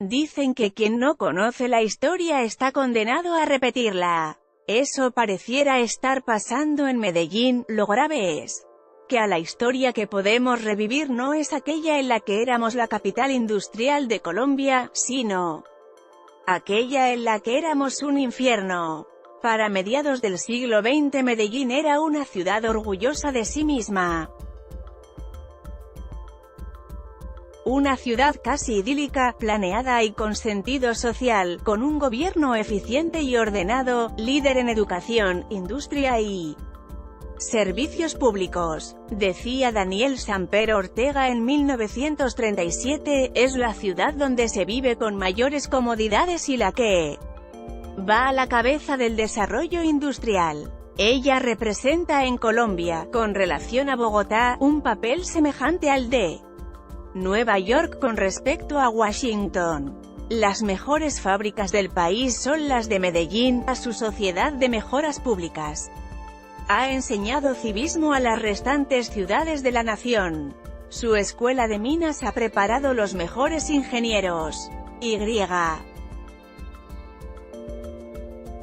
Dicen que quien no conoce la historia está condenado a repetirla. Eso pareciera estar pasando en Medellín. Lo grave es que a la historia que podemos revivir no es aquella en la que éramos la capital industrial de Colombia, sino aquella en la que éramos un infierno. Para mediados del siglo XX Medellín era una ciudad orgullosa de sí misma. Una ciudad casi idílica, planeada y con sentido social, con un gobierno eficiente y ordenado, líder en educación, industria y servicios públicos. Decía Daniel Samper Ortega en 1937, es la ciudad donde se vive con mayores comodidades y la que va a la cabeza del desarrollo industrial. Ella representa en Colombia, con relación a Bogotá, un papel semejante al de Nueva York con respecto a Washington. Las mejores fábricas del país son las de Medellín. A su sociedad de mejoras públicas ha enseñado civismo a las restantes ciudades de la nación. Su escuela de minas ha preparado los mejores ingenieros.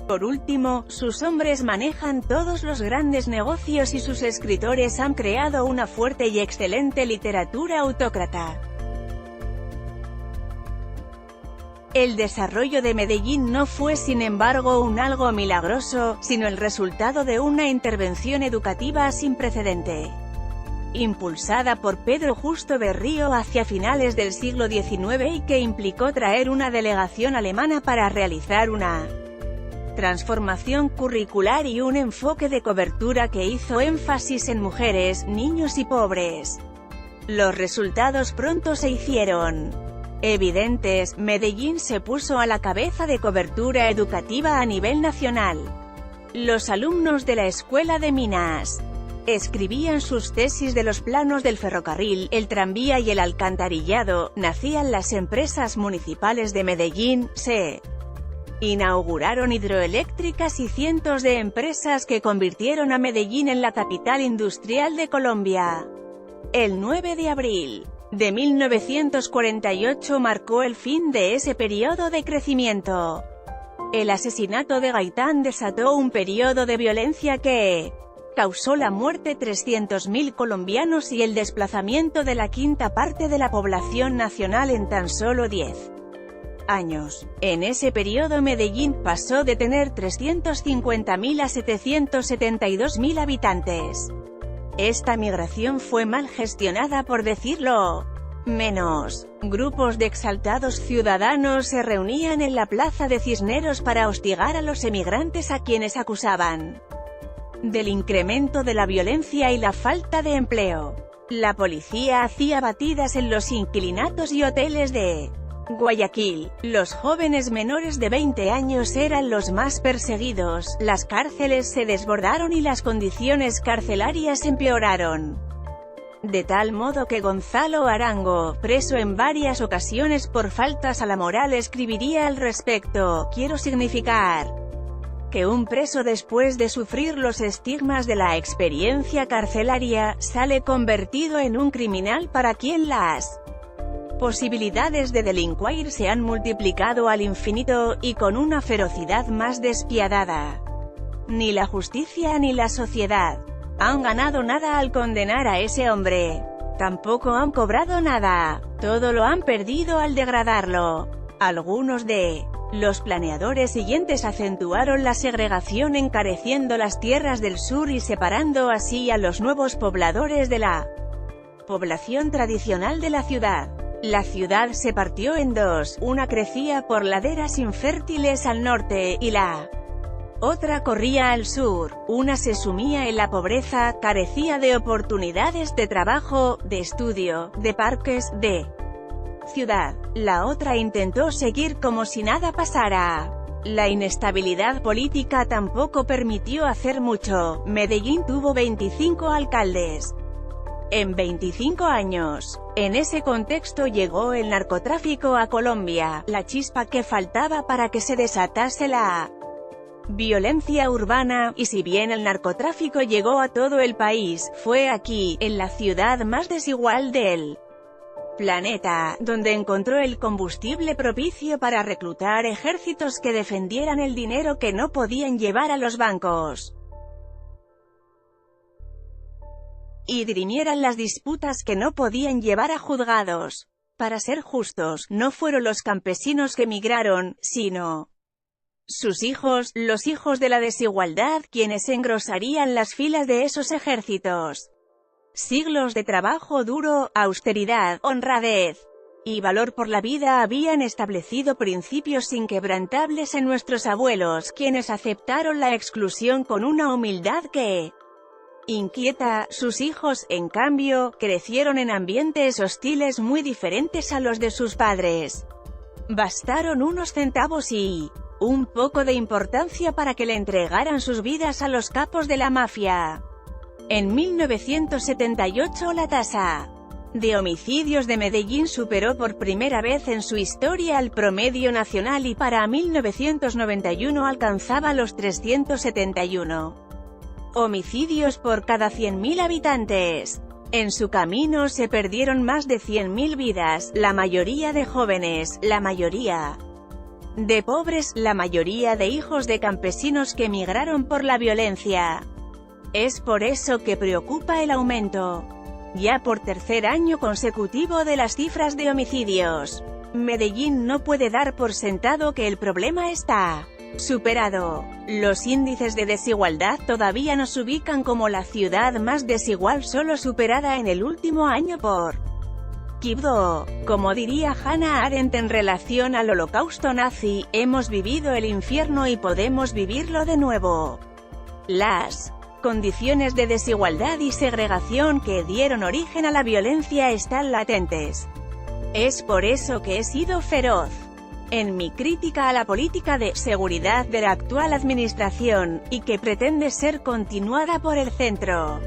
Por último, sus hombres manejan todos los grandes negocios y sus escritores han creado una fuerte y excelente literatura autócrata. El desarrollo de Medellín no fue sin embargo un algo milagroso, sino el resultado de una intervención educativa sin precedente, impulsada por Pedro Justo Berrío hacia finales del siglo XIX y que implicó traer una delegación alemana para realizar una transformación curricular y un enfoque de cobertura que hizo énfasis en mujeres, niños y pobres. Los resultados pronto se hicieron evidentes. Medellín se puso a la cabeza de cobertura educativa a nivel nacional. Los alumnos de la Escuela de Minas escribían sus tesis de los planos del ferrocarril, el tranvía y el alcantarillado. Nacían las empresas municipales de Medellín, se inauguraron hidroeléctricas y cientos de empresas que convirtieron a Medellín en la capital industrial de Colombia. El 9 de abril de 1948 marcó el fin de ese periodo de crecimiento. El asesinato de Gaitán desató un periodo de violencia que causó la muerte de 300.000 colombianos y el desplazamiento de la quinta parte de la población nacional en tan solo 10 años. En ese periodo Medellín pasó de tener 350.000 a 772.000 habitantes. Esta migración fue mal gestionada, por decirlo menos. Grupos de exaltados ciudadanos se reunían en la plaza de Cisneros para hostigar a los emigrantes, a quienes acusaban del incremento de la violencia y la falta de empleo. La policía hacía batidas en los inquilinatos y hoteles de Guayaquil. Los jóvenes menores de 20 años eran los más perseguidos, las cárceles se desbordaron y las condiciones carcelarias empeoraron. De tal modo que Gonzalo Arango, preso en varias ocasiones por faltas a la moral, escribiría al respecto: quiero significar que un preso, después de sufrir los estigmas de la experiencia carcelaria, sale convertido en un criminal para quien las posibilidades de delinquir se han multiplicado al infinito, y con una ferocidad más despiadada. Ni la justicia ni la sociedad han ganado nada al condenar a ese hombre. Tampoco han cobrado nada. Todo lo han perdido al degradarlo. Algunos de los planeadores siguientes acentuaron la segregación, encareciendo las tierras del sur y separando así a los nuevos pobladores de la población tradicional de la ciudad. La ciudad se partió en dos, una crecía por laderas infértiles al norte, y la otra corría al sur. Una se sumía en la pobreza, carecía de oportunidades de trabajo, de estudio, de parques, de ciudad. La otra intentó seguir como si nada pasara. La inestabilidad política tampoco permitió hacer mucho. Medellín tuvo 25 alcaldes en 25 años. En ese contexto llegó el narcotráfico a Colombia, la chispa que faltaba para que se desatase la violencia urbana, y si bien el narcotráfico llegó a todo el país, fue aquí, en la ciudad más desigual del planeta, donde encontró el combustible propicio para reclutar ejércitos que defendieran el dinero que no podían llevar a los bancos y dirimieran las disputas que no podían llevar a juzgados. Para ser justos, no fueron los campesinos que emigraron, sino sus hijos, los hijos de la desigualdad, quienes engrosarían las filas de esos ejércitos. Siglos de trabajo duro, austeridad, honradez y valor por la vida habían establecido principios inquebrantables en nuestros abuelos, quienes aceptaron la exclusión con una humildad que inquieta. Sus hijos, en cambio, crecieron en ambientes hostiles muy diferentes a los de sus padres. Bastaron unos centavos y un poco de importancia para que le entregaran sus vidas a los capos de la mafia. En 1978 la tasa de homicidios de Medellín superó por primera vez en su historia el promedio nacional y para 1991 alcanzaba los 371 homicidios por cada 100.000 habitantes. En su camino se perdieron más de 100.000 vidas, la mayoría de jóvenes, la mayoría de pobres, la mayoría de hijos de campesinos que emigraron por la violencia. Es por eso que preocupa el aumento, ya por tercer año consecutivo, de las cifras de homicidios. Medellín no puede dar por sentado que el problema está superado. Los índices de desigualdad todavía nos ubican como la ciudad más desigual, solo superada en el último año por Quibdó. Como diría Hannah Arendt en relación al holocausto nazi, hemos vivido el infierno y podemos vivirlo de nuevo. Las condiciones de desigualdad y segregación que dieron origen a la violencia están latentes. Es por eso que he sido feroz en mi crítica a la política de seguridad de la actual administración, y que pretende ser continuada por el Centro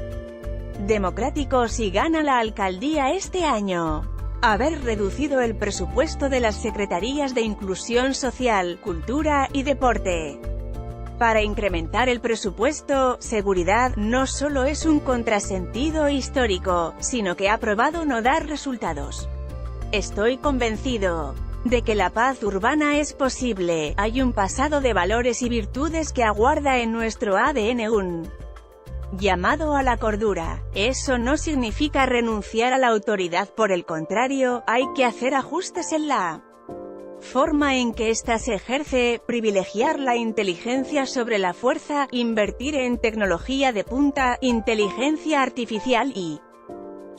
Democrático si gana la alcaldía este año. Haber reducido el presupuesto de las secretarías de Inclusión Social, Cultura y Deporte para incrementar el presupuesto seguridad no solo es un contrasentido histórico, sino que ha probado no dar resultados. Estoy convencido de que la paz urbana es posible. Hay un pasado de valores y virtudes que aguarda en nuestro ADN un llamado a la cordura. Eso no significa renunciar a la autoridad, por el contrario, hay que hacer ajustes en la forma en que ésta se ejerce, privilegiar la inteligencia sobre la fuerza, invertir en tecnología de punta, inteligencia artificial y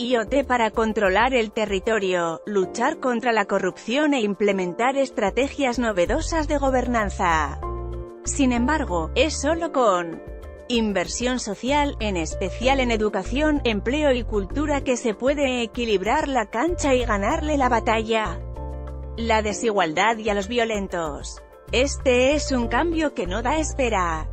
IoT para controlar el territorio, luchar contra la corrupción e implementar estrategias novedosas de gobernanza. Sin embargo, es solo con inversión social, en especial en educación, empleo y cultura, que se puede equilibrar la cancha y ganarle la batalla la desigualdad y a los violentos. Este es un cambio que no da espera.